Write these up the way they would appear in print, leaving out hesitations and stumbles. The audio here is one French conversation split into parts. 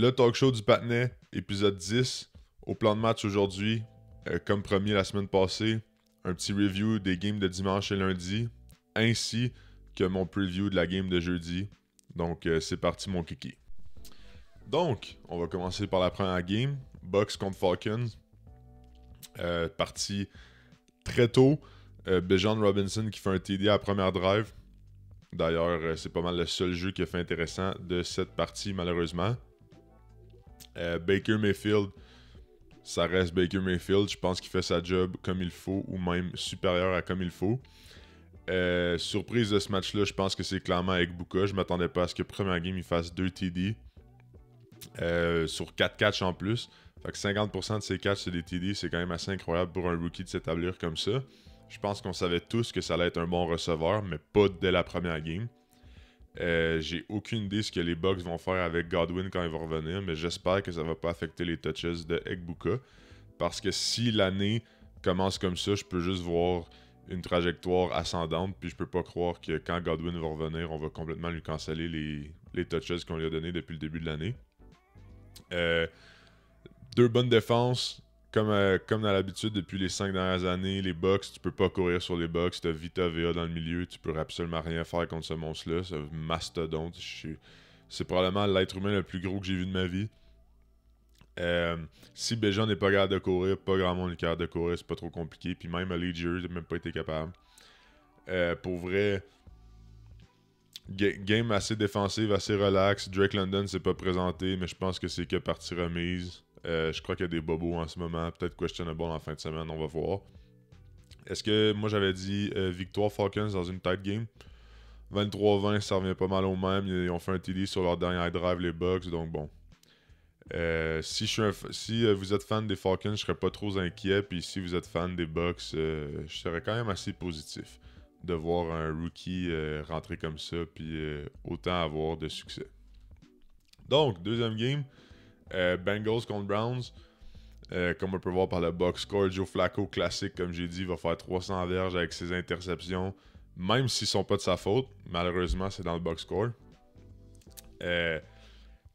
Le talk show du Patinet, épisode 10. Au plan de match aujourd'hui, comme promis la semaine passée, un petit review des games de dimanche et lundi, ainsi que mon preview de la game de jeudi. Donc, c'est parti mon kiki. Donc, on va commencer par la première game, Bucks contre Falcons. Parti très tôt. Bijan Robinson qui fait un TD à la première drive. D'ailleurs, c'est pas mal le seul jeu qui a fait intéressant de cette partie, malheureusement. Baker Mayfield, ça reste Baker Mayfield. Je pense qu'il fait sa job comme il faut, ou même supérieur à comme il faut. Surprise de ce match-là, je pense que c'est clairement avec Egbuka. Je m'attendais pas à ce que première game il fasse 2 TD. Sur 4 catchs en plus. Fait que 50% de ses catchs c'est des TD, c'est quand même assez incroyable pour un rookie de s'établir comme ça. Je pense qu'on savait tous que ça allait être un bon receveur, mais pas dès la première game. J'ai aucune idée ce que les Bucks vont faire avec Godwin quand il va revenir, mais j'espère que ça va pas affecter les touches de Egbuka. Parce que si l'année commence comme ça, je peux juste voir une trajectoire ascendante, puis je peux pas croire que quand Godwin va revenir, on va complètement lui canceller les touches qu'on lui a donnés depuis le début de l'année. Deux bonnes défenses, comme dans l'habitude depuis les 5 dernières années. Les Bucks, tu peux pas courir sur les Bucks. T'as Vita Vea dans le milieu, tu peux absolument rien faire contre ce monstre-là. C'est un mastodonte. C'est probablement l'être humain le plus gros que j'ai vu de ma vie. Si Bijan n'est pas capable de courir, pas grand monde est capable de courir, c'est pas trop compliqué. Puis même Allegier, il n'a même pas été capable. Pour vrai, game assez défensive, assez relax. Drake London s'est pas présenté, mais je pense que c'est que partie remise. Je crois qu'il y a des bobos en ce moment. Peut-être questionable en fin de semaine, on va voir. Est-ce que moi j'avais dit victoire Falcons dans une tight game? 23-20, ça revient pas mal au même. Ils ont fait un TD sur leur dernier drive, les Bucks, donc bon. Si vous êtes fan des Falcons, je serais pas trop inquiet. Puis si vous êtes fan des Bucks, je serais quand même assez positif de voir un rookie rentrer comme ça, puis autant avoir de succès. Donc, deuxième game, Bengals contre Browns. Comme on peut voir par le box score, Joe Flacco, classique, comme j'ai dit, va faire 300 verges avec ses interceptions, même s'ils sont pas de sa faute. Malheureusement, c'est dans le box score.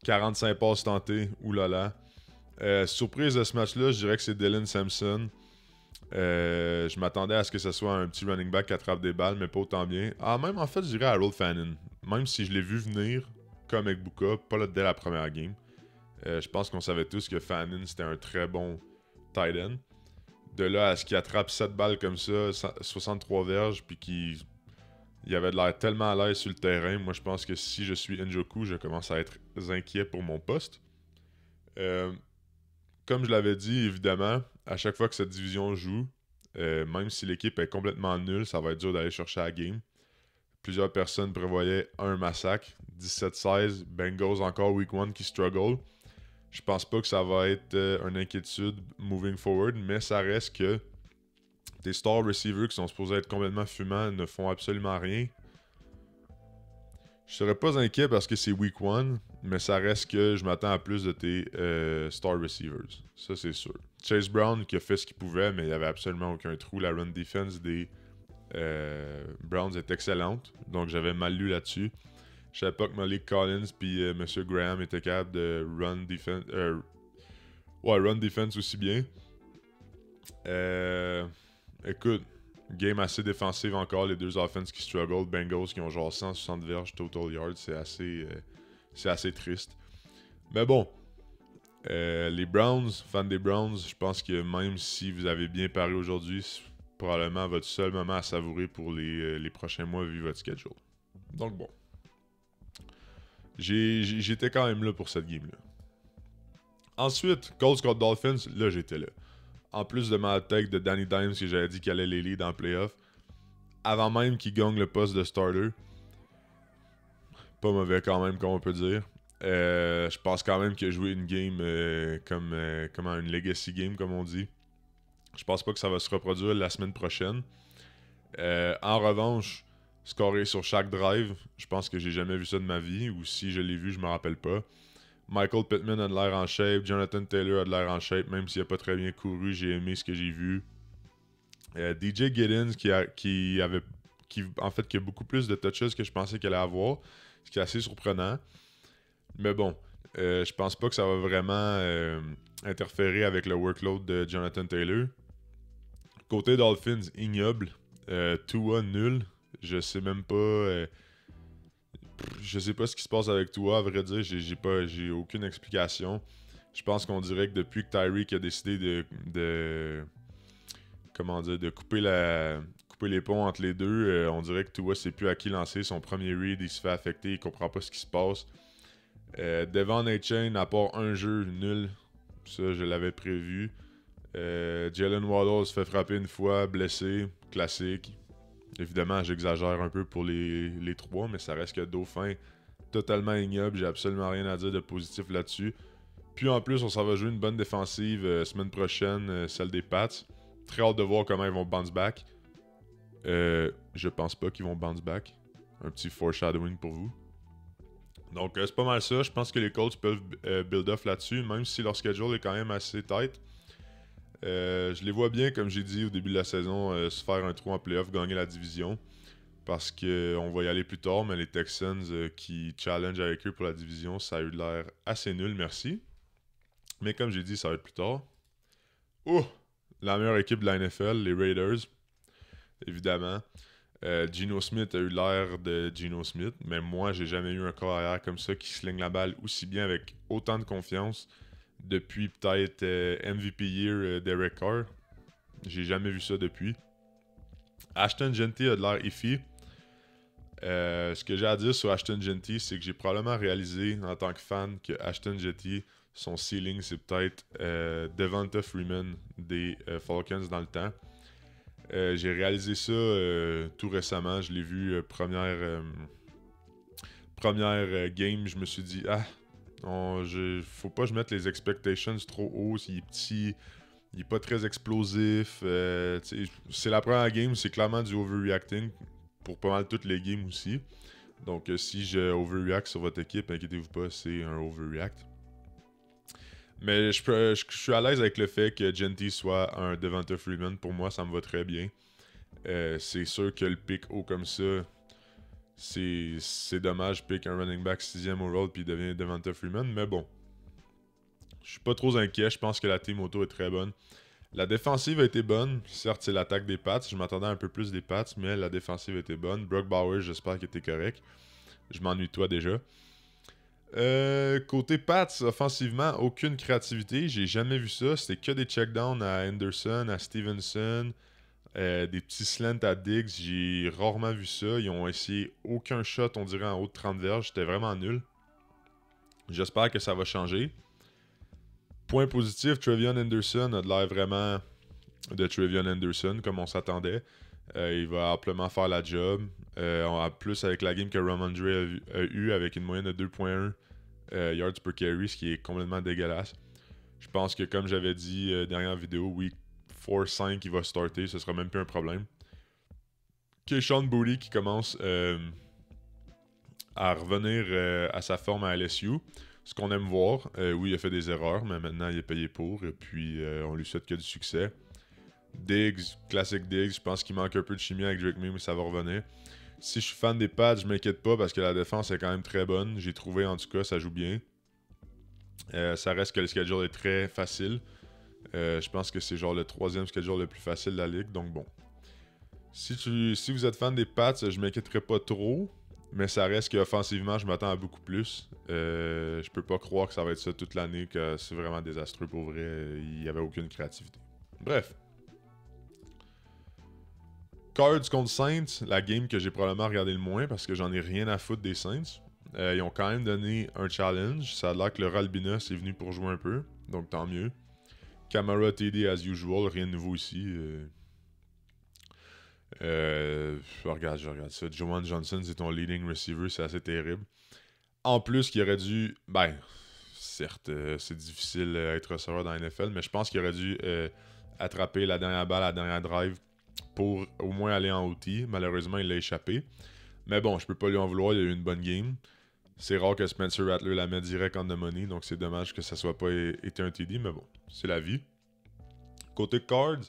45 passes tentées, oulala. Surprise de ce match-là, je dirais que c'est Dylan Sampson. Je m'attendais à ce que ce soit un petit running back qui attrape des balles, mais pas autant bien. Même en fait, je dirais Harold Fannin. Même si je l'ai vu venir comme Egbuka, pas là dès la première game. Je pense qu'on savait tous que Fannin c'était un très bon tight end. De là à ce qu'il attrape 7 balles comme ça, 63 verges, puis qu'il avait de l'air tellement à l'aise sur le terrain. Moi, je pense que si je suis Njoku, je commence à être inquiet pour mon poste. Comme je l'avais dit, évidemment, à chaque fois que cette division joue, même si l'équipe est complètement nulle, ça va être dur d'aller chercher la game. Plusieurs personnes prévoyaient un massacre, 17-16, Bengals encore week 1 qui struggle. Je pense pas que ça va être une inquiétude moving forward, mais ça reste que tes star receivers qui sont supposés être complètement fumants ne font absolument rien. Je serais pas inquiet parce que c'est week 1, mais ça reste que je m'attends à plus de tes star receivers. Ça, c'est sûr. Chase Brown qui a fait ce qu'il pouvait, mais il n'y avait absolument aucun trou. La run defense des Browns est excellente, donc j'avais mal lu là-dessus. Je savais pas que Malik Collins puis M. Graham étaient capables de run defense aussi bien. Écoute, game assez défensive encore, les deux offenses qui struggle. Bengals qui ont genre 160 verges total yards, c'est assez triste. Mais bon, les Browns, fans des Browns, je pense que même si vous avez bien paru aujourd'hui, c'est probablement votre seul moment à savourer pour les prochains mois vu votre schedule. Donc bon. J'étais quand même là pour cette game-là. Ensuite, Colts contre Dolphins, là j'étais là. En plus de ma take de Danny Dimes que j'avais dit qu'il allait les lead en playoff, avant même qu'il gagne le poste de starter, pas mauvais quand même, comme on peut dire. Je pense quand même qu'il a joué une game comme une legacy game, comme on dit. Je pense pas que ça va se reproduire la semaine prochaine. En revanche, scorer sur chaque drive, je pense que j'ai jamais vu ça de ma vie, ou si je l'ai vu, je me rappelle pas. Michael Pittman a de l'air en shape, Jonathan Taylor a de l'air en shape, même s'il a pas très bien couru, j'ai aimé ce que j'ai vu. DJ Giddens qui a beaucoup plus de touches que je pensais qu'elle allait avoir, ce qui est assez surprenant. Mais bon, Je pense pas que ça va vraiment interférer avec le workload de Jonathan Taylor. Côté Dolphins, ignoble. Tua, nul. Je sais même pas... je sais pas ce qui se passe avec Tua, à vrai dire. J'ai aucune explication. Je pense qu'on dirait que depuis que Tyreek a décidé de couper les ponts entre les deux, on dirait que Tua sait plus à qui lancer. Son premier read, il se fait affecter, il comprend pas ce qui se passe. Devon A-Chain, à part un jeu, nul. Ça, je l'avais prévu. Jalen Waddle se fait frapper une fois, blessé, classique. Évidemment, j'exagère un peu pour les trois, mais ça reste que Dauphin, totalement ignoble. J'ai absolument rien à dire de positif là-dessus. Puis en plus, on s'en va jouer une bonne défensive semaine prochaine, celle des Pats. Très hâte de voir comment ils vont bounce back. Je pense pas qu'ils vont bounce back. Un petit foreshadowing pour vous. Donc c'est pas mal ça. Je pense que les Colts peuvent build off là-dessus, même si leur schedule est quand même assez tight. Je les vois bien, comme j'ai dit au début de la saison, se faire un trou en playoff, gagner la division. Parce qu'on va y aller plus tard, mais les Texans qui challenge avec eux pour la division, ça a eu l'air assez nul, merci. Mais comme j'ai dit, ça va être plus tard. Oh! La meilleure équipe de la NFL, les Raiders. Évidemment. Geno Smith a eu l'air de Geno Smith, mais moi, j'ai jamais eu un corps arrière comme ça qui sling la balle aussi bien avec autant de confiance depuis peut-être MVP Year Derek Carr. J'ai jamais vu ça depuis. Ashton Jeanty a de l'air iffy. Ce que j'ai à dire sur Ashton Jeanty, c'est que j'ai probablement réalisé en tant que fan que Ashton Jeanty, son ceiling, c'est peut-être Devonta Freeman des Falcons dans le temps. J'ai réalisé ça tout récemment. Je l'ai vu première game. Je me suis dit, faut pas que je mette les expectations trop haut. Il est petit, il est pas très explosif. C'est la première game, c'est clairement du overreacting pour pas mal toutes les games aussi. Donc si je overreact sur votre équipe, inquiétez-vous pas, c'est un overreact. Mais je suis à l'aise avec le fait que Jeanty soit un Devonta Freeman. Pour moi, ça me va très bien. C'est sûr que le pick haut comme ça, c'est dommage. Pick un running back 6e overall puis il devient Devonta Freeman. Mais bon, je suis pas trop inquiet. Je pense que la team auto est très bonne. La défensive a été bonne. Certes, c'est l'attaque des Pats. Je m'attendais un peu plus des Pats, mais la défensive a été bonne. Brock Bowers, j'espère qu'il était correct. Je m'ennuie de toi déjà. Côté Pats, offensivement, aucune créativité. J'ai jamais vu ça. C'était que des checkdowns à Henderson, à Stevenson, des petits slants à Diggs. J'ai rarement vu ça. Ils ont essayé aucun shot, on dirait, en haut de 30 verges. C'était vraiment nul. J'espère que ça va changer. Point positif, Trevion Henderson a de l'air vraiment de Trevion Henderson, comme on s'attendait. Il va amplement faire la job. En plus, avec la game que Ramondre a eu avec une moyenne de 2.1 yards per carry, ce qui est complètement dégueulasse. Je pense que, comme j'avais dit dernière vidéo, week 4-5, il va starter, ce sera même plus un problème. Keyshawn Boutte qui commence à revenir à sa forme à LSU. Ce qu'on aime voir. Oui, il a fait des erreurs, mais maintenant il est payé pour. Et puis, on lui souhaite que du succès. Diggs, classique Diggs. Je pense qu'il manque un peu de chimie avec Drake May, mais ça va revenir. Si je suis fan des Pats, je m'inquiète pas parce que la défense est quand même très bonne. J'ai trouvé, en tout cas, ça joue bien. Ça reste que le schedule est très facile. Je pense que c'est genre le 3e schedule le plus facile de la ligue. Donc bon. Si vous êtes fan des Pats, je m'inquiéterai pas trop. Mais ça reste qu'offensivement, je m'attends à beaucoup plus. Je peux pas croire que ça va être ça toute l'année, que c'est vraiment désastreux pour vrai. Il n'y avait aucune créativité. Bref. Cards contre Saints, la game que j'ai probablement regardé le moins parce que j'en ai rien à foutre des Saints. Ils ont quand même donné un challenge. Ça a l'air que le Ralbinos est venu pour jouer un peu. Donc tant mieux. Kamara TD as usual, rien de nouveau ici. Je regarde ça. Juwan Johnson, c'est ton leading receiver, c'est assez terrible. En plus, qu'il aurait dû. Ben, certes, c'est difficile d'être receveur dans la NFL, mais je pense qu'il aurait dû attraper la dernière balle, la dernière drive pour au moins aller en OT. Malheureusement, il l'a échappé. Mais bon, je peux pas lui en vouloir, il a eu une bonne game. C'est rare que Spencer Rattler la mette direct en the money, donc c'est dommage que ça soit pas été un TD, mais bon, c'est la vie. Côté Cards,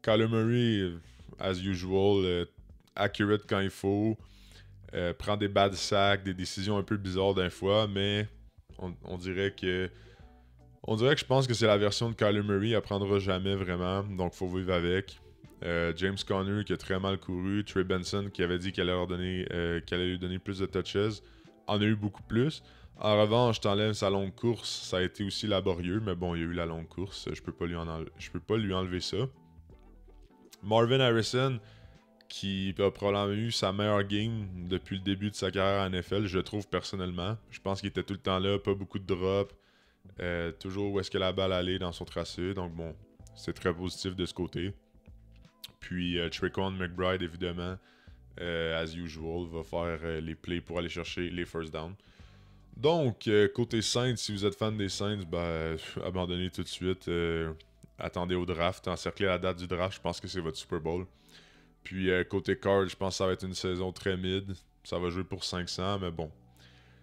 Kyler Murray, as usual, accurate quand il faut, prend des bad sacks, des décisions un peu bizarres d'un fois, mais On dirait que je pense que c'est la version de Kyler Murray, elle prendra jamais vraiment, donc faut vivre avec. James Conner qui a très mal couru, Trey Benson qui avait dit qu'elle allait lui donner plus de touches, en a eu beaucoup plus. En revanche, t'enlèves sa longue course, ça a été aussi laborieux, mais bon, il y a eu la longue course, je peux pas lui enlever ça. Marvin Harrison, qui a probablement eu sa meilleure game depuis le début de sa carrière en NFL, je trouve personnellement. Je pense qu'il était tout le temps là, pas beaucoup de drops, toujours où est-ce que la balle allait dans son tracé, donc bon, c'est très positif de ce côté. Puis Tre'Quan McBride, évidemment, as usual, va faire les plays pour aller chercher les first downs. Donc, côté Saints, si vous êtes fan des Saints, ben, abandonnez tout de suite. Attendez au draft. Encerclez la date du draft, je pense que c'est votre Super Bowl. Puis, côté Cards, je pense que ça va être une saison très mid. Ça va jouer pour 500, mais bon.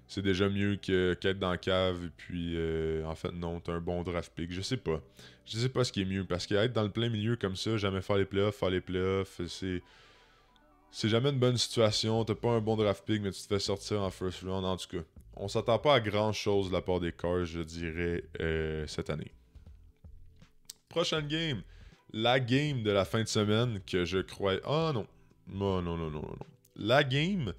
C'est déjà mieux qu'être dans la cave. Et puis, en fait, non, t'as un bon draft pick. Je sais pas. Je sais pas ce qui est mieux. Parce qu'être dans le plein milieu comme ça, jamais faire les playoffs, c'est jamais une bonne situation. T'as pas un bon draft pick, mais tu te fais sortir en first round. En tout cas, on s'attend pas à grand chose de la part des Cards, je dirais, cette année. Prochaine game. La game de la fin de semaine que je crois. Ah non. Non. La game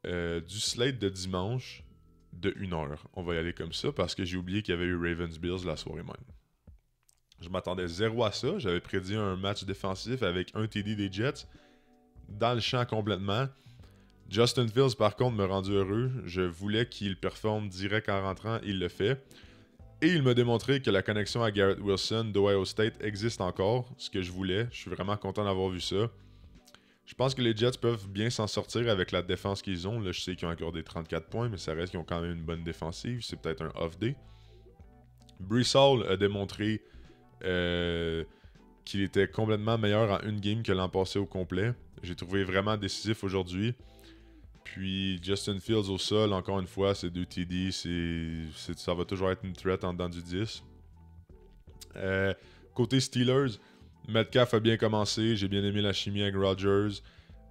du slate de dimanche de 1h. On va y aller comme ça parce que j'ai oublié qu'il y avait eu Ravens-Bills la soirée même. Je m'attendais zéro à ça. J'avais prédit un match défensif avec un TD des Jets dans le champ complètement. Justin Fields, par contre, m'a rendu heureux. Je voulais qu'il performe direct en rentrant. Il le fait. Et il m'a démontré que la connexion à Garrett Wilson d'Ohio State existe encore. Ce que je voulais. Je suis vraiment content d'avoir vu ça. Je pense que les Jets peuvent bien s'en sortir avec la défense qu'ils ont. Là, je sais qu'ils ont accordé 34 points, mais ça reste qu'ils ont quand même une bonne défensive. C'est peut-être un off-day. Breece Hall a démontré qu'il était complètement meilleur en une game que l'an passé au complet. J'ai trouvé vraiment décisif aujourd'hui. Puis Justin Fields au sol, encore une fois, c'est 2 TD. Ça va toujours être une threat en dedans du 10. Côté Steelers, Metcalf a bien commencé. J'ai bien aimé la chimie avec Rodgers.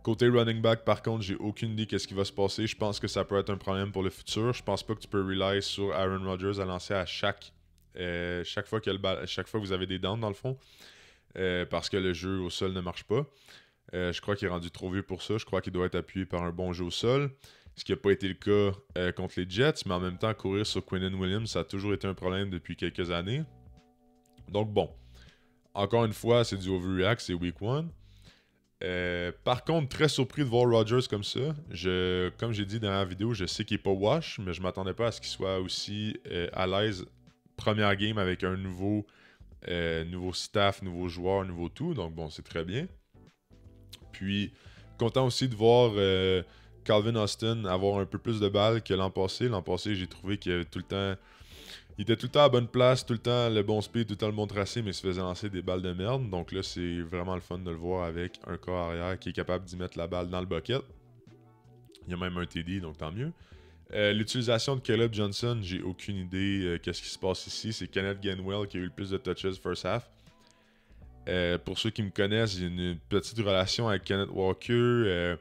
Côté running back, par contre, j'ai aucune idée qu'est-ce qui va se passer. Je pense que ça peut être un problème pour le futur. Je pense pas que tu peux rely sur Aaron Rodgers à lancer à chaque fois que vous avez des downs dans le fond. Parce que le jeu au sol ne marche pas. Je crois qu'il est rendu trop vieux pour ça. Je crois qu'il doit être appuyé par un bon jeu au sol. Ce qui n'a pas été le cas contre les Jets. Mais en même temps, courir sur Quinnen Williams, ça a toujours été un problème depuis quelques années. Donc bon. Encore une fois, c'est du overreact, c'est week 1. Par contre, très surpris de voir Rodgers comme ça. Comme j'ai dit dans la vidéo, je sais qu'il n'est pas wash, mais je ne m'attendais pas à ce qu'il soit aussi à l'aise première game avec un nouveau staff, nouveau joueur, nouveau tout. Donc bon, c'est très bien. Puis, content aussi de voir Calvin Austin avoir un peu plus de balles que l'an passé. L'an passé, j'ai trouvé qu'il avait tout le temps... Il était tout le temps à la bonne place, tout le temps le bon speed, tout le temps le bon tracé, mais il se faisait lancer des balles de merde. Donc là, c'est vraiment le fun de le voir avec un corps arrière qui est capable d'y mettre la balle dans le bucket. Il y a même un TD, donc tant mieux. L'utilisation de Caleb Johnson, j'ai aucune idée qu'est-ce qui se passe ici. C'est Kenneth Gainwell qui a eu le plus de touches first half. Pour ceux qui me connaissent, j'ai une petite relation avec Kenneth Walker.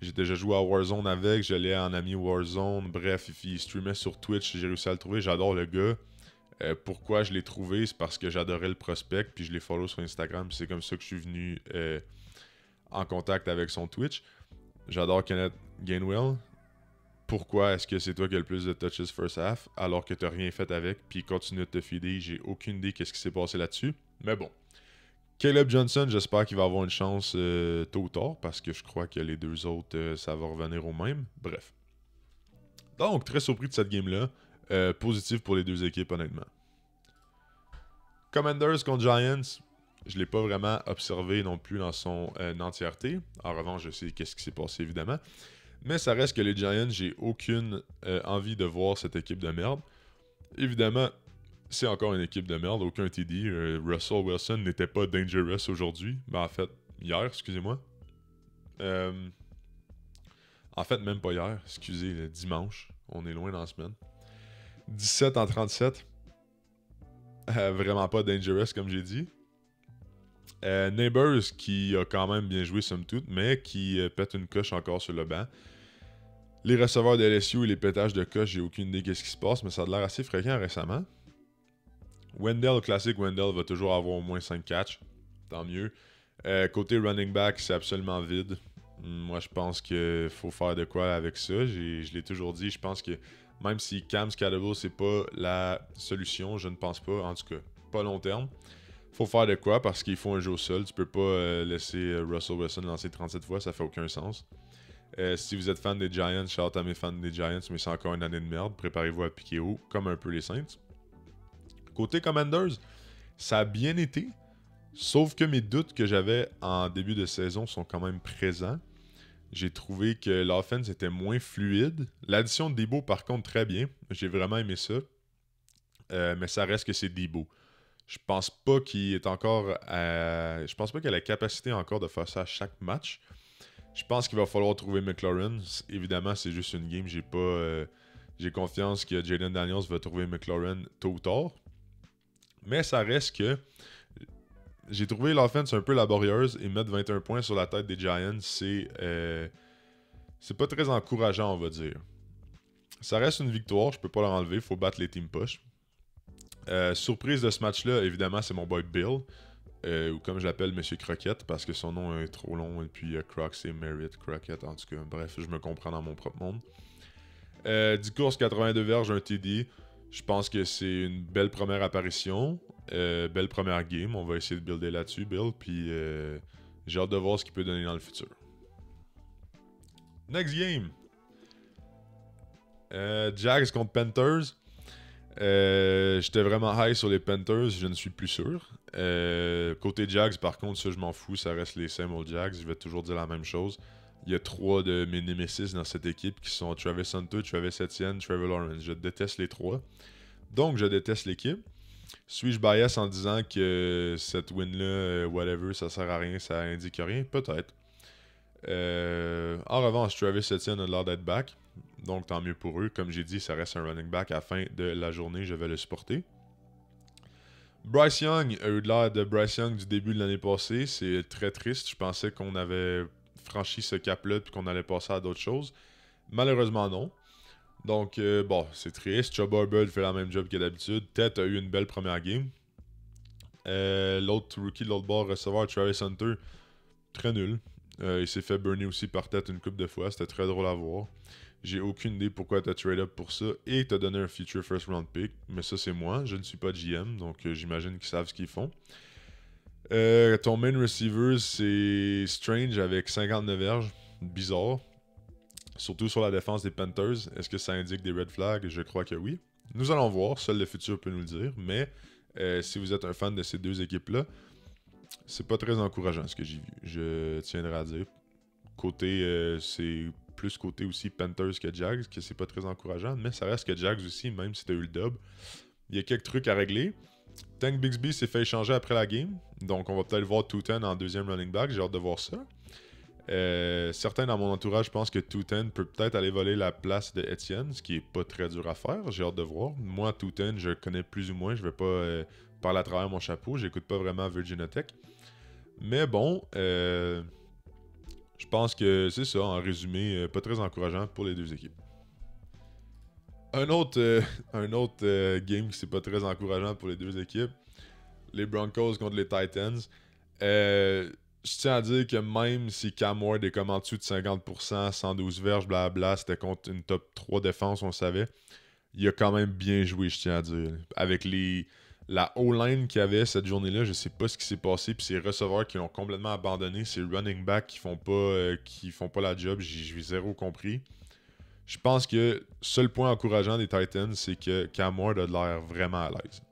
J'ai déjà joué à Warzone avec, j'allais en ami Warzone. Bref, il streamait sur Twitch, j'ai réussi à le trouver. J'adore le gars. Pourquoi je l'ai trouvé? C'est parce que j'adorais le prospect, puis je l'ai follow sur Instagram. C'est comme ça que je suis venu en contact avec son Twitch. J'adore Kenneth Gainwell. Pourquoi est-ce que c'est toi qui as le plus de touches first half alors que tu n'as rien fait avec, puis il continue de te feeder? J'ai aucune idée qu'est-ce qui s'est passé là-dessus. Mais bon. Caleb Johnson, j'espère qu'il va avoir une chance tôt ou tard, parce que je crois que les deux autres, ça va revenir au même. Bref. Donc, très surpris de cette game-là. Positif pour les deux équipes, honnêtement. Commanders contre Giants, je ne l'ai pas vraiment observé non plus dans son entièreté. En revanche, je sais qu'est-ce qui s'est passé, évidemment. Mais ça reste que les Giants, j'ai aucune envie de voir cette équipe de merde. Évidemment, c'est encore une équipe de merde, aucun TD. Russell Wilson n'était pas dangerous aujourd'hui. Ben, en fait, hier, excusez-moi. En fait, même pas hier, excusez, le dimanche. On est loin dans la semaine. 17 en 37. Vraiment pas dangerous, comme j'ai dit. Neighbors qui a quand même bien joué somme toute, mais qui pète une coche encore sur le banc. Les receveurs de LSU et les pétages de coche, j'ai aucune idée qu'est-ce qui se passe, mais ça a l'air assez fréquent récemment. Wendell, classique Wendell, va toujours avoir au moins 5 catchs. Tant mieux. Côté running back, c'est absolument vide. Moi, je pense qu'il faut faire de quoi avec ça. Je l'ai toujours dit. Je pense que même si Cam Scalable, c'est pas la solution, je ne pense pas. En tout cas, pas long terme. Faut faire de quoi parce qu'il faut un jeu au sol. Tu peux pas laisser Russell Wilson lancer 37 fois. Ça fait aucun sens. Si vous êtes fan des Giants, shout out à mes fans des Giants, mais c'est encore une année de merde. Préparez-vous à piquer haut, comme un peu les Saints. Côté Commanders, ça a bien été. Sauf que mes doutes que j'avais en début de saison sont quand même présents. J'ai trouvé que l'offense était moins fluide. L'addition de Debo, par contre, très bien. J'ai vraiment aimé ça. Mais ça reste que c'est Debo. Je pense pas qu'il est encore je pense pas qu'il a la capacité encore de faire ça à chaque match. Je pense qu'il va falloir trouver McLaurin. Évidemment, c'est juste une game. J'ai confiance que Jayden Daniels va trouver McLaurin tôt ou tard. Mais ça reste que j'ai trouvé l'offense un peu laborieuse et mettre 21 points sur la tête des Giants, c'est pas très encourageant, on va dire. Ça reste une victoire, je peux pas leur enlever, il faut battre les team push. Surprise de ce match-là, évidemment, c'est mon boy Bill, ou comme je l'appelle, Monsieur Croquette, parce que son nom est trop long, et puis Croc, c'est Merritt Croquette, en tout cas, bref, je me comprends dans mon propre monde. 10 courses, 82 verges, un TD. Je pense que c'est une belle première apparition. Belle première game. On va essayer de builder là-dessus, Bill. Puis j'ai hâte de voir ce qu'il peut donner dans le futur. Next game. Jags contre Panthers. J'étais vraiment high sur les Panthers. Je ne suis plus sûr. Côté Jags, par contre, ça je m'en fous. Ça reste les same old Jags. Je vais toujours dire la même chose. Il y a 3 de mes nemesis dans cette équipe qui sont Travis Hunter, Travis Etienne, Trevor Lawrence. Je déteste les 3. Donc, je déteste l'équipe. Suis-je bias en disant que cette win-là, whatever, ça sert à rien, ça indique rien? Peut-être. En revanche, Travis Etienne a l'air d'être back. Donc, tant mieux pour eux. Comme j'ai dit, ça reste un running back. À la fin de la journée, je vais le supporter. Bryce Young a eu l'air de Bryce Young du début de l'année passée. C'est très triste. Je pensais qu'on avait franchi ce cap-là et qu'on allait passer à d'autres choses. Malheureusement, non. Donc, bon, c'est triste. Chuba Hubbard fait la même job que d'habitude. Ted a eu une belle première game. L'autre rookie de l'autre bord, receveur, Travis Hunter, très nul. Il s'est fait burner aussi par tête une couple de fois. C'était très drôle à voir. J'ai aucune idée pourquoi t'as trade up pour ça et t'as donné un future first round pick. Mais ça, c'est moi. Je ne suis pas GM, donc j'imagine qu'ils savent ce qu'ils font. Ton main receiver, c'est Strange avec 59 verges. Bizarre. Surtout sur la défense des Panthers. Est-ce que ça indique des red flags? Je crois que oui. Nous allons voir. Seul le futur peut nous le dire. Mais si vous êtes un fan de ces deux équipes-là, c'est pas très encourageant ce que j'ai vu. Je tiendrai à dire. Côté, c'est plus côté aussi Panthers que Jags, que c'est pas très encourageant. Mais ça reste que Jags aussi, même si t'as eu le dub. Il y a quelques trucs à régler. Tank Bixby s'est fait échanger après la game. Donc on va peut-être voir Tooten en deuxième running back. J'ai hâte de voir ça. Certains dans mon entourage pensent que Tooten peut peut-être aller voler la place de Etienne, ce qui est pas très dur à faire. J'ai hâte de voir. Moi, Tooten, je connais plus ou moins. Je vais pas parler à travers mon chapeau. J'écoute pas vraiment Virginia Tech. Mais bon, je pense que c'est ça, en résumé, pas très encourageant pour les deux équipes. Un autre game qui c'est pas très encourageant pour les deux équipes, les Broncos contre les Titans. Je tiens à dire que même si Cam Ward est comme en dessous de 50%, 112 verges, blablabla, c'était contre une top 3 défense, on savait. Il a quand même bien joué, je tiens à dire. Avec la O-line qu'il y avait cette journée-là, je sais pas ce qui s'est passé. Puis ces receveurs qui l'ont complètement abandonné, ces running backs qui font pas la job, j'ai zéro compris. Je pense que le seul point encourageant des Titans, c'est que Cam Ward a de l'air vraiment à l'aise.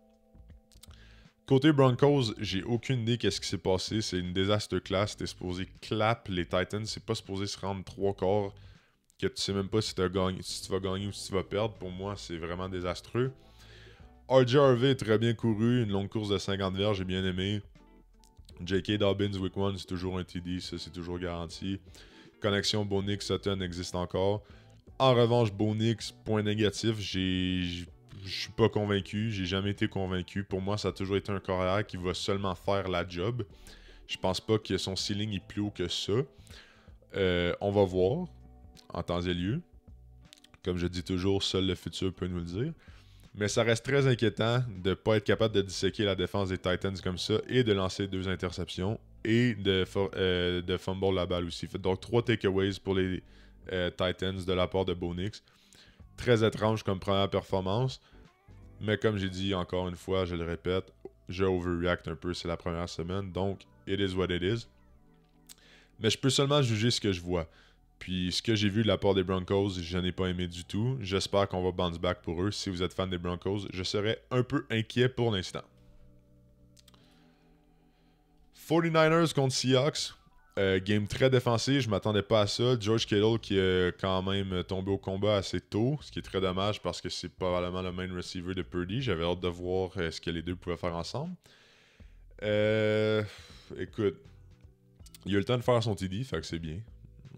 Côté Broncos, j'ai aucune idée qu'est-ce qui s'est passé. C'est une désastre classe. C'était supposé clap les Titans. C'est pas supposé se rendre 3/4. Que tu sais même pas si tu vas gagner ou si tu vas perdre. Pour moi, c'est vraiment désastreux. RJ Harvey est très bien couru. Une longue course de 50 verges, j'ai bien aimé. J.K. Dobbins, week 1, c'est toujours un TD. Ça, c'est toujours garanti. Connexion Bonix-Sutton existe encore. En revanche, Bonix, point négatif, je suis pas convaincu, j'ai jamais été convaincu. Pour moi, ça a toujours été un carrière qui va seulement faire la job. Je pense pas que son ceiling est plus haut que ça. On va voir, en temps et lieu. Comme je dis toujours, seul le futur peut nous le dire. Mais ça reste très inquiétant de ne pas être capable de disséquer la défense des Titans comme ça et de lancer 2 interceptions et de fumble la balle aussi. Donc 3 takeaways pour les Titans de la part de Bo Nix. Très étrange comme première performance. Mais comme j'ai dit encore une fois, je le répète, je overreact un peu, c'est la première semaine. Donc, it is what it is. Mais je peux seulement juger ce que je vois. Puis ce que j'ai vu de la part des Broncos, je n'ai pas aimé du tout. J'espère qu'on va bounce back pour eux. Si vous êtes fan des Broncos, je serais un peu inquiet pour l'instant. 49ers contre Seahawks. Game très défensif, je m'attendais pas à ça. George Kittle qui est quand même tombé au combat assez tôt, ce qui est très dommage parce que c'est probablement le main receiver de Purdy. J'avais hâte de voir ce que les deux pouvaient faire ensemble. Écoute, il a eu le temps de faire son TD, fait que c'est bien.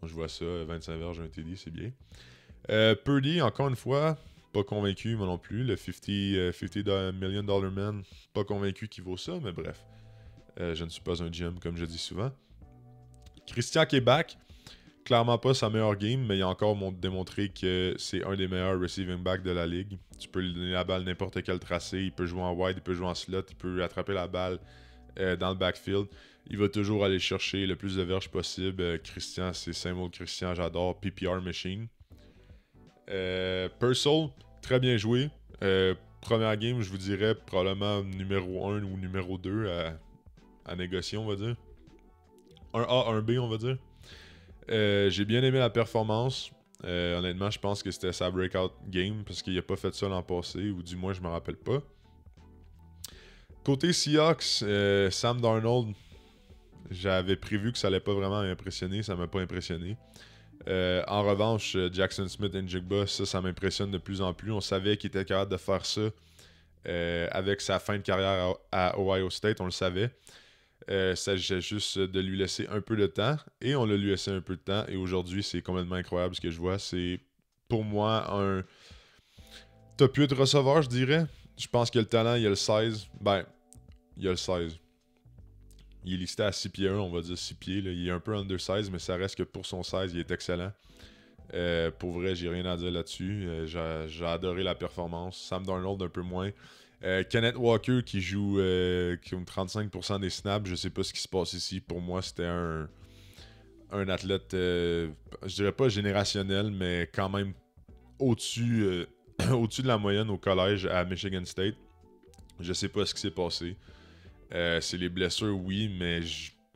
Je vois ça, 25 verges, un TD, c'est bien. Purdy, encore une fois, pas convaincu, moi non plus. Le 50 million dollar man, pas convaincu qu'il vaut ça, mais bref. Je ne suis pas un GM, comme je dis souvent. Christian qui est back, clairement pas sa meilleure game, mais il a encore démontré que c'est un des meilleurs receiving backs de la ligue. Tu peux lui donner la balle n'importe quel tracé, il peut jouer en wide, il peut jouer en slot, il peut attraper la balle dans le backfield. Il va toujours aller chercher le plus de verges possible. Christian, c'est Samuel Christian, j'adore. PPR Machine. Purcell, très bien joué. Première game, je vous dirais probablement numéro 1 ou numéro 2 à négocier, on va dire. 1A, 1B, on va dire. J'ai bien aimé la performance. Honnêtement, je pense que c'était sa breakout game parce qu'il n'a pas fait ça l'an passé, ou du moins, je me rappelle pas. Côté Seahawks, Sam Darnold, j'avais prévu que ça allait pas vraiment impressionner, ça m'a pas impressionné. En revanche, Jackson Smith et Njigba, ça m'impressionne de plus en plus. On savait qu'il était capable de faire ça avec sa fin de carrière à Ohio State, on le savait. Il s'agissait juste de lui laisser un peu de temps, et on l'a lui laissé un peu de temps, et aujourd'hui, c'est complètement incroyable ce que je vois. C'est, pour moi, un top 8 receveur, je dirais. Je pense qu'il y a le talent, il y a le 16. Ben, il y a le 16. Il est listé à 6 pieds 1, on va dire 6 pieds. Là. Il est un peu under 16, mais ça reste que pour son 16, il est excellent. Pour vrai, j'ai rien à dire là-dessus. J'ai adoré la performance. Sam Darnold, un peu moins. Kenneth Walker qui joue comme 35% des snaps. Je sais pas ce qui se passe ici. Pour moi, c'était un athlète, je dirais pas générationnel, mais quand même au-dessus au-dessus de la moyenne au collège à Michigan State. Je sais pas ce qui s'est passé. C'est les blessures, oui, mais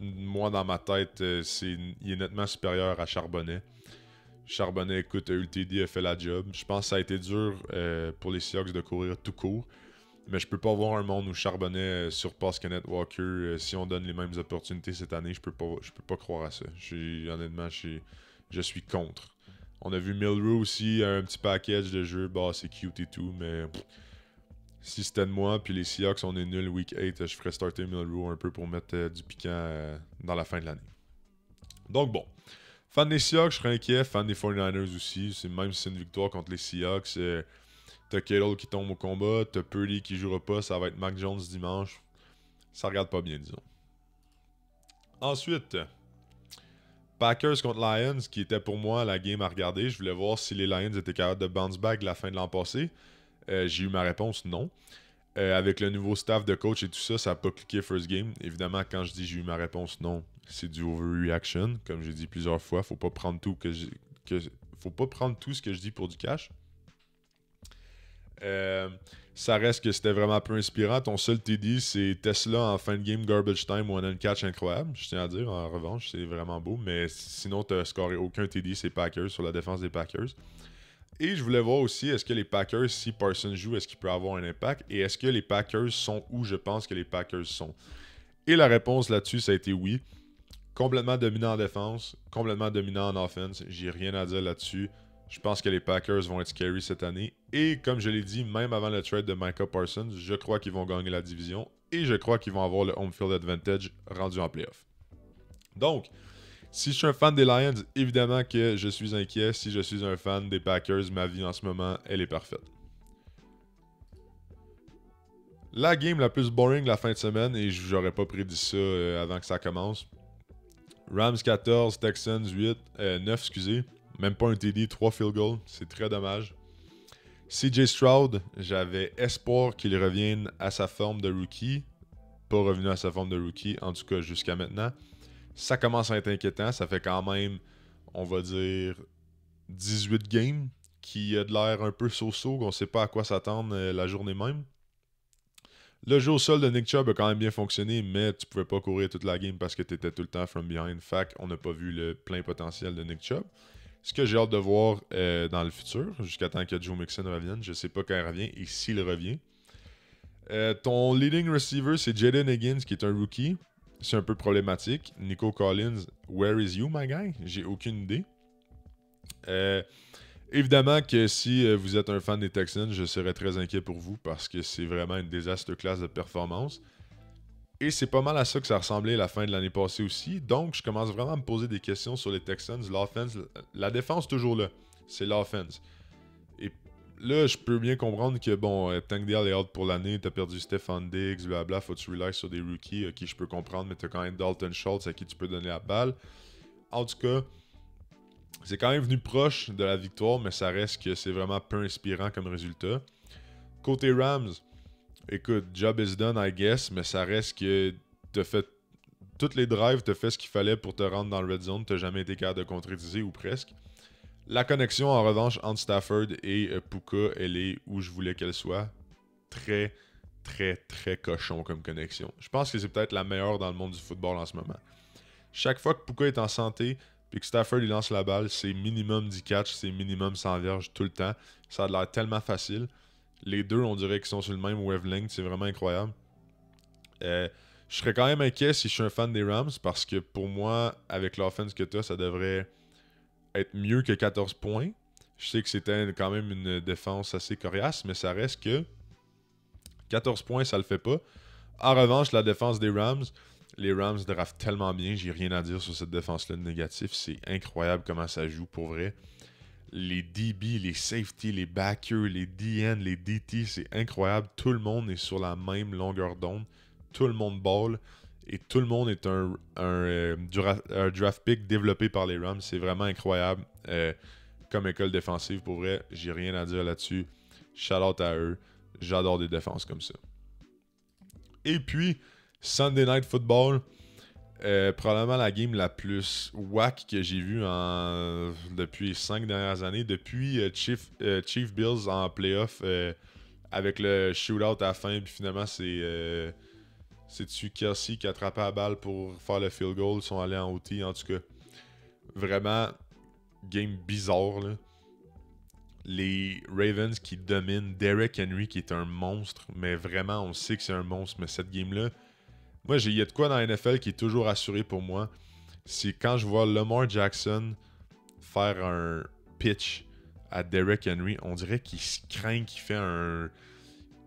moi, dans ma tête, il est nettement supérieur à Charbonnet. Charbonnet, écoute, ULTD a fait la job. Je pense que ça a été dur pour les Seahawks de courir tout court. Mais je peux pas voir un monde où Charbonnet surpasse Kenneth Walker si on donne les mêmes opportunités cette année. Je peux pas croire à ça. Honnêtement, je suis contre. On a vu Milroe aussi, un petit package de jeux. Bah, c'est cute et tout, mais si c'était de moi, puis les Seahawks, on est nul week 8, je ferais starter Milroe un peu pour mettre du piquant dans la fin de l'année. Donc bon. Fan des Seahawks, je serais inquiet. Fan des 49ers aussi. Même si c'est une victoire contre les Seahawks, t'as Kittle qui tombe au combat, t'as Purdy qui jouera pas, ça va être Mac Jones dimanche. Ça regarde pas bien, disons. Ensuite, Packers contre Lions, qui était pour moi la game à regarder. Je voulais voir si les Lions étaient capables de bounce back la fin de l'an passé. J'ai eu ma réponse non. Avec le nouveau staff de coach et tout ça, ça n'a pas cliqué first game. Évidemment, quand je dis j'ai eu ma réponse non, c'est du overreaction. Comme j'ai dit plusieurs fois, faut pas prendre tout faut pas prendre tout ce que je dis pour du cash. Ça reste que c'était vraiment peu inspirant. Ton seul TD, c'est Tesla en fin de game, garbage time, one and catch incroyable. Je tiens à dire, en revanche, c'est vraiment beau. Mais sinon, tu n'as scoré aucun TD, c'est Packers, sur la défense des Packers. Et je voulais voir aussi, est-ce que les Packers, si Parsons joue, est-ce qu'il peut avoir un impact? Et est-ce que les Packers sont où je pense que les Packers sont? Et la réponse là-dessus, ça a été oui. Complètement dominant en défense, complètement dominant en offense. J'ai rien à dire là-dessus. Je pense que les Packers vont être scary cette année. Et comme je l'ai dit, même avant le trade de Micah Parsons, je crois qu'ils vont gagner la division. Et je crois qu'ils vont avoir le home field advantage rendu en playoff. Donc, si je suis un fan des Lions, évidemment que je suis inquiet. Si je suis un fan des Packers, ma vie en ce moment, elle est parfaite. La game la plus boring la fin de semaine, et j'aurais pas prédit ça avant que ça commence. Rams 14, Texans 9, excusez. Même pas un TD, 3 field goals. C'est très dommage. CJ Stroud, j'avais espoir qu'il revienne à sa forme de rookie. Pas revenu à sa forme de rookie, en tout cas jusqu'à maintenant. Ça commence à être inquiétant. Ça fait quand même, on va dire, 18 games qui a de l'air un peu so-so, qu'on sait pas à quoi s'attendre la journée même. Le jeu au sol de Nick Chubb a quand même bien fonctionné, mais tu pouvais pas courir toute la game parce que tu étais tout le temps from behind. Fac, on n'a pas vu le plein potentiel de Nick Chubb. Ce que j'ai hâte de voir dans le futur, jusqu'à temps que Joe Mixon revienne. Je sais pas quand il revient et s'il revient. Ton leading receiver, c'est Jaden Higgins, qui est un rookie. C'est un peu problématique. Nico Collins, where is you, my guy? J'ai aucune idée. Évidemment que si vous êtes un fan des Texans, je serais très inquiet pour vous parce que c'est vraiment une désastre classe de performance. Et c'est pas mal à ça que ça ressemblait la fin de l'année passée aussi. Donc, je commence vraiment à me poser des questions sur les Texans. L'offense, la défense toujours là. C'est l'offense. Et là, je peux bien comprendre que, bon, Tank Dale est out pour l'année. T'as perdu Stephon Diggs, blabla. Faut que tu relies sur des rookies, qui je peux comprendre. Mais t'as quand même Dalton Schultz à qui tu peux donner la balle. En tout cas, c'est quand même venu proche de la victoire, mais ça reste que c'est vraiment peu inspirant comme résultat. Côté Rams, écoute, job is done, I guess, mais ça reste que t'as fait toutes les drives, t'as fait ce qu'il fallait pour te rendre dans le red zone, t'as jamais été capable de concrétiser ou presque. La connexion, en revanche, entre Stafford et Puka, elle est où je voulais qu'elle soit. Très, très, très cochon comme connexion. Je pense que c'est peut-être la meilleure dans le monde du football en ce moment. Chaque fois que Puka est en santé, puis que Stafford il lance la balle, c'est minimum 10 catchs, c'est minimum 100 verges tout le temps. Ça a l'air tellement facile. Les deux, on dirait qu'ils sont sur le même wavelength, c'est vraiment incroyable. Je serais quand même inquiet si je suis un fan des Rams, parce que pour moi, avec l'offense que tu as, ça devrait être mieux que 14 points. Je sais que c'était quand même une défense assez coriace, mais ça reste que 14 points, ça le fait pas. En revanche, la défense des Rams, les Rams draftent tellement bien, j'ai rien à dire sur cette défense-là de négatif. C'est incroyable comment ça joue pour vrai. Les DB, les safety, les backers, les DN, les DT, c'est incroyable. Tout le monde est sur la même longueur d'onde. Tout le monde ball. Et tout le monde est un draft pick développé par les Rams. C'est vraiment incroyable comme école défensive. Pour vrai, j'ai rien à dire là-dessus. Shout out à eux. J'adore des défenses comme ça. Et puis, Sunday Night Football, probablement la game la plus whack que j'ai vue depuis les 5 dernières années. Depuis Chief Bills en playoff avec le shootout à la fin. Puis finalement, c'est-tu Kelsey qui a attrapé la balle pour faire le field goal. Ils sont allés en OT. En tout cas, vraiment, game bizarre, là. Les Ravens qui dominent, Derrick Henry qui est un monstre, mais vraiment on sait que c'est un monstre, mais cette game-là, moi il y a de quoi dans la NFL qui est toujours assuré pour moi, c'est quand je vois Lamar Jackson faire un pitch à Derrick Henry, on dirait qu'il se craint, qu'il fait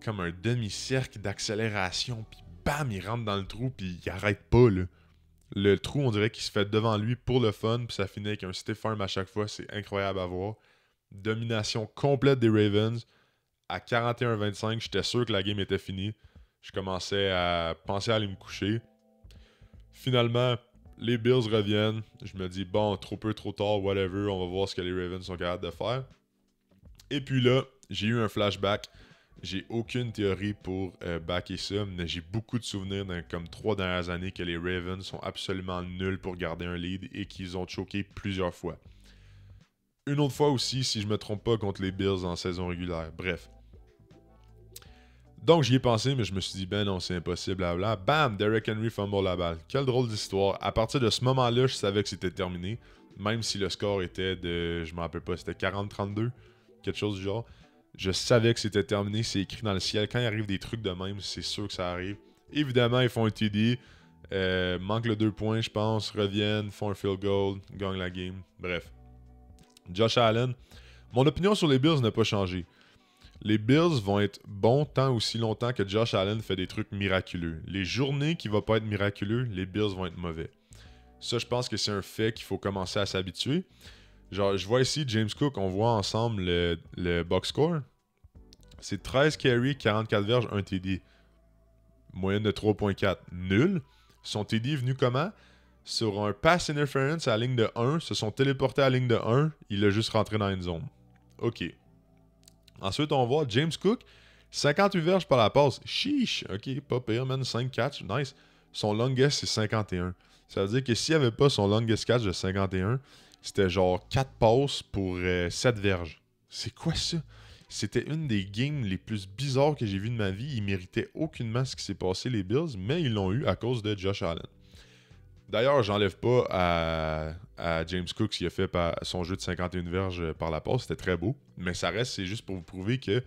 comme un demi-cercle d'accélération, puis bam, il rentre dans le trou, puis il arrête pas, là. Le trou, on dirait qu'il se fait devant lui pour le fun, puis ça finit avec un stiff arm à chaque fois, c'est incroyable à voir. Domination complète des Ravens. À 41-25, j'étais sûr que la game était finie. Je commençais à penser à aller me coucher. Finalement, les Bills reviennent. Je me dis, bon, trop peu, trop tard, whatever. On va voir ce que les Ravens sont capables de faire. Et puis là, j'ai eu un flashback. J'ai aucune théorie pour backer ça, mais j'ai beaucoup de souvenirs dans comme 3 dernières années que les Ravens sont absolument nuls pour garder un lead et qu'ils ont choqué plusieurs fois. Une autre fois aussi, si je me trompe pas, contre les Bills en saison régulière. Bref. Donc j'y ai pensé, mais je me suis dit, ben non, c'est impossible, blabla. Bam! Derrick Henry fumble la balle. Quelle drôle d'histoire. À partir de ce moment-là, je savais que c'était terminé. Même si le score était de, je me rappelle pas, c'était 40-32, quelque chose du genre. Je savais que c'était terminé, c'est écrit dans le ciel. Quand il arrive des trucs de même, c'est sûr que ça arrive. Évidemment, ils font un TD. Manquent le 2 points, je pense. Reviennent, font un field goal, gagnent la game. Bref. Josh Allen, mon opinion sur les Bills n'a pas changé. Les Bills vont être bons tant aussi longtemps que Josh Allen fait des trucs miraculeux. Les journées qui ne vont pas être miraculeux, les Bills vont être mauvais. Ça, je pense que c'est un fait qu'il faut commencer à s'habituer. Genre, je vois ici James Cook, on voit ensemble le box score. C'est 13 carries, 44 verges, 1 TD. Moyenne de 3.4. Nul. Son TD est venu comment? sur un pass interference à la ligne de 1, se sont téléportés à la ligne de 1, il a juste rentré dans une zone. OK. Ensuite, on voit James Cook, 58 verges par la passe. Chiche, OK, pas pire, man, 5 catch, nice. Son longest, c'est 51. Ça veut dire que s'il n'y avait pas son longest catch de 51, c'était genre 4 passes pour 7 verges. C'est quoi ça? C'était une des games les plus bizarres que j'ai vues de ma vie. Ils méritaient aucunement ce qui s'est passé, les Bills, mais ils l'ont eu à cause de Josh Allen. D'ailleurs, j'enlève pas à James Cook ce qu'il a fait par son jeu de 51 verges par la passe. C'était très beau. Mais ça reste, c'est juste pour vous prouver que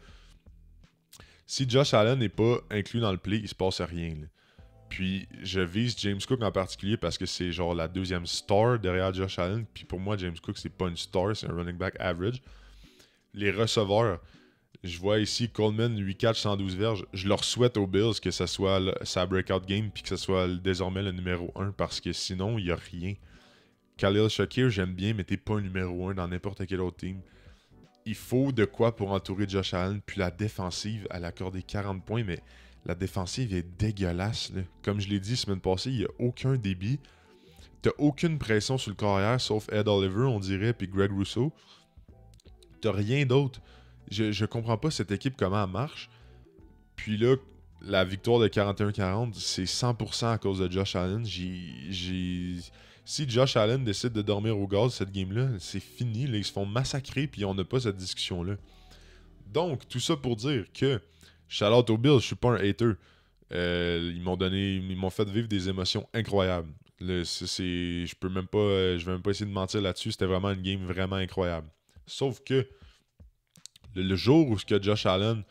si Josh Allen n'est pas inclus dans le play, il se passe rien. Là. Puis je vise James Cook en particulier parce que c'est genre la deuxième star derrière Josh Allen. Puis pour moi, James Cook, c'est pas une star, c'est un running back average. Les receveurs, je vois ici Coleman, 8 catch, 112 verges. Je leur souhaite aux Bills que ce soit sa breakout game puis que ce soit désormais le numéro 1 parce que sinon, il n'y a rien. Khalil Shakir, j'aime bien, mais t'es pas un numéro 1 dans n'importe quel autre team. Il faut de quoi pour entourer Josh Allen. Puis la défensive, elle a accordé 40 points, mais la défensive est dégueulasse. Là. Comme je l'ai dit la semaine passée, il n'y a aucun débit. T'as aucune pression sur le carrière, sauf Ed Oliver, on dirait, puis Greg Rousseau. T'as rien d'autre. Je comprends pas cette équipe, comment elle marche. Puis là, la victoire de 41-40, c'est 100% à cause de Josh Allen. Si Josh Allen décide de dormir au gaz cette game-là, c'est fini. Là, ils se font massacrer, puis on n'a pas cette discussion-là. Donc, tout ça pour dire que, shout-out aux Bills, je suis pas un hater. Ils m'ont fait vivre des émotions incroyables. Là, je vais même pas essayer de mentir là-dessus. C'était vraiment une game vraiment incroyable. Sauf que le jour où Josh Allen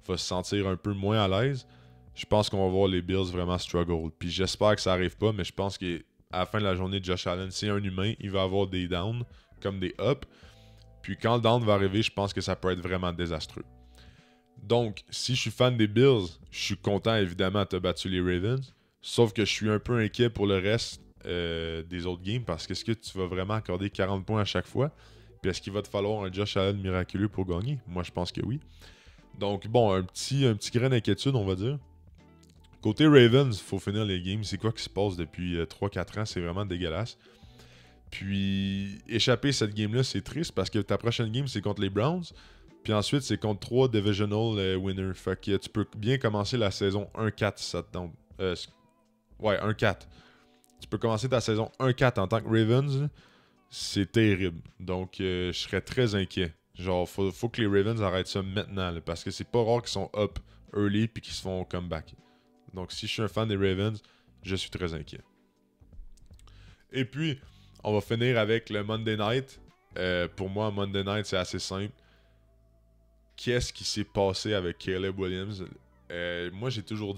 va se sentir un peu moins à l'aise, je pense qu'on va voir les Bills vraiment struggle. Puis j'espère que ça arrive pas, mais je pense qu'à la fin de la journée, Josh Allen, c'est un humain, il va avoir des downs comme des ups. Puis quand le down va arriver, je pense que ça peut être vraiment désastreux. Donc, si je suis fan des Bills, je suis content évidemment de te battre les Ravens. Sauf que je suis un peu inquiet pour le reste des autres games parce que est-ce que tu vas vraiment accorder 40 points à chaque fois? Puis est-ce qu'il va te falloir un Josh Allen miraculeux pour gagner? Moi, je pense que oui. Donc, bon, un petit grain d'inquiétude, on va dire. Côté Ravens, il faut finir les games. C'est quoi qui se passe depuis 3-4 ans? C'est vraiment dégueulasse. Puis, échapper cette game-là, c'est triste parce que ta prochaine game, c'est contre les Browns. Puis ensuite, c'est contre 3 divisional winners. Fait que tu peux bien commencer la saison 1-4 si ça te tombe. Ouais, 1-4. Tu peux commencer ta saison 1-4 en tant que Ravens. Là. C'est terrible. Donc, je serais très inquiet. Genre, faut que les Ravens arrêtent ça maintenant. Là, parce que c'est pas rare qu'ils sont up early puis qu'ils se font comeback. Donc, si je suis un fan des Ravens, je suis très inquiet. Et puis, on va finir avec le Monday Night. Pour moi, Monday Night, c'est assez simple. Qu'est-ce qui s'est passé avec Caleb Williams? Moi, j'ai toujours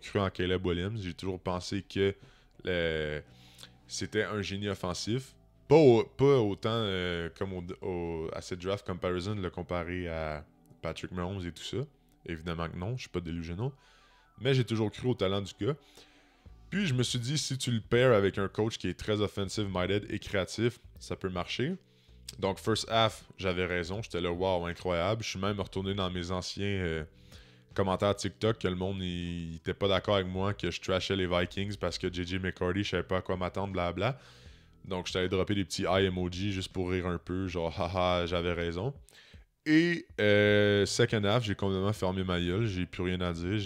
cru en Caleb Williams. J'ai toujours pensé que c'était un génie offensif. Pas autant comme à cette draft comparison, le comparer à Patrick Mahomes et tout ça. Évidemment que non, je suis pas delusional. Mais j'ai toujours cru au talent du gars. Puis je me suis dit, si tu le pairs avec un coach qui est très offensive-minded et créatif, ça peut marcher. Donc, first half, j'avais raison. J'étais là, wow, incroyable. Je suis même retourné dans mes anciens commentaires TikTok que le monde n'était pas d'accord avec moi, que je trashais les Vikings parce que JJ McCarthy, je savais pas à quoi m'attendre, blabla. Donc, j'étais allé dropper des petits eye emoji juste pour rire un peu, genre, haha, j'avais raison. Et second half, j'ai complètement fermé ma gueule. J'ai plus rien à dire.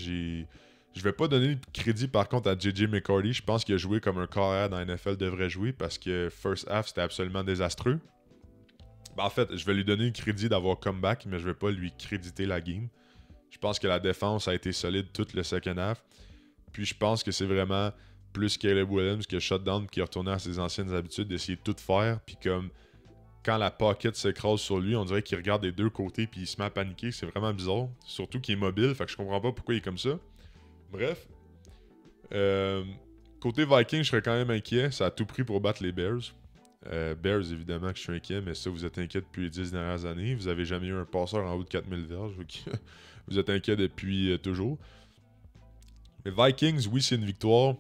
Je vais pas donner le crédit par contre à JJ McCarthy. Je pense qu'il a joué comme un carrière dans la NFL devrait jouer parce que first half, c'était absolument désastreux. En fait, je vais lui donner le crédit d'avoir comeback, mais je vais pas lui créditer la game. Je pense que la défense a été solide tout le second half. Puis je pense que c'est vraiment plus Caleb Williams qui a shutdown et qui est retourné à ses anciennes habitudes d'essayer de tout faire. Puis comme quand la pocket s'écrase sur lui, on dirait qu'il regarde des deux côtés puis il se met à paniquer. C'est vraiment bizarre. Surtout qu'il est mobile, fait que je comprends pas pourquoi il est comme ça. Bref. Côté Vikings, je serais quand même inquiet. Ça a tout pris pour battre les Bears. Bears, évidemment que je suis inquiet, mais ça, vous êtes inquiet depuis les 10 dernières années. Vous avez jamais eu un passeur en haut de 4000 verges. Vous êtes inquiet depuis toujours. Mais Vikings, oui, c'est une victoire.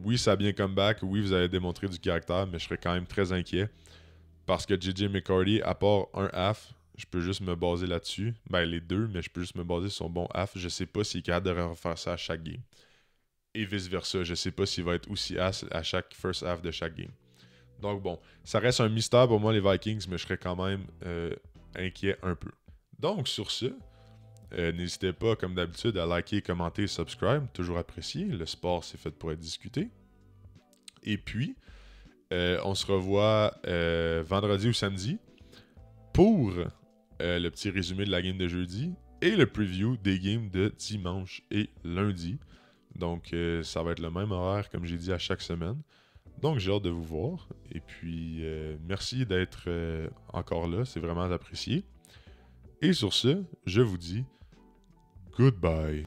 Oui, ça a bien comeback. Oui, vous avez démontré du caractère, mais je serais quand même très inquiet. Parce que JJ McCarthy, à part un half, je peux juste me baser là-dessus. Ben, les deux, mais je peux juste me baser sur son bon half. Je sais pas s'il est capable de refaire ça à chaque game. et vice-versa. Je sais pas s'il va être aussi ass à chaque first half de chaque game. Donc bon, ça reste un mystère pour moi les Vikings, mais je serais quand même inquiet un peu. Donc sur ce, n'hésitez pas comme d'habitude à liker, commenter, subscribe, toujours apprécié. Le sport c'est fait pour être discuté. Et puis, on se revoit vendredi ou samedi pour le petit résumé de la game de jeudi et le preview des games de dimanche et lundi. Donc, ça va être le même horaire, comme j'ai dit, à chaque semaine. Donc, j'ai hâte de vous voir. Et puis, merci d'être encore là. C'est vraiment apprécié. Et sur ce, je vous dis goodbye.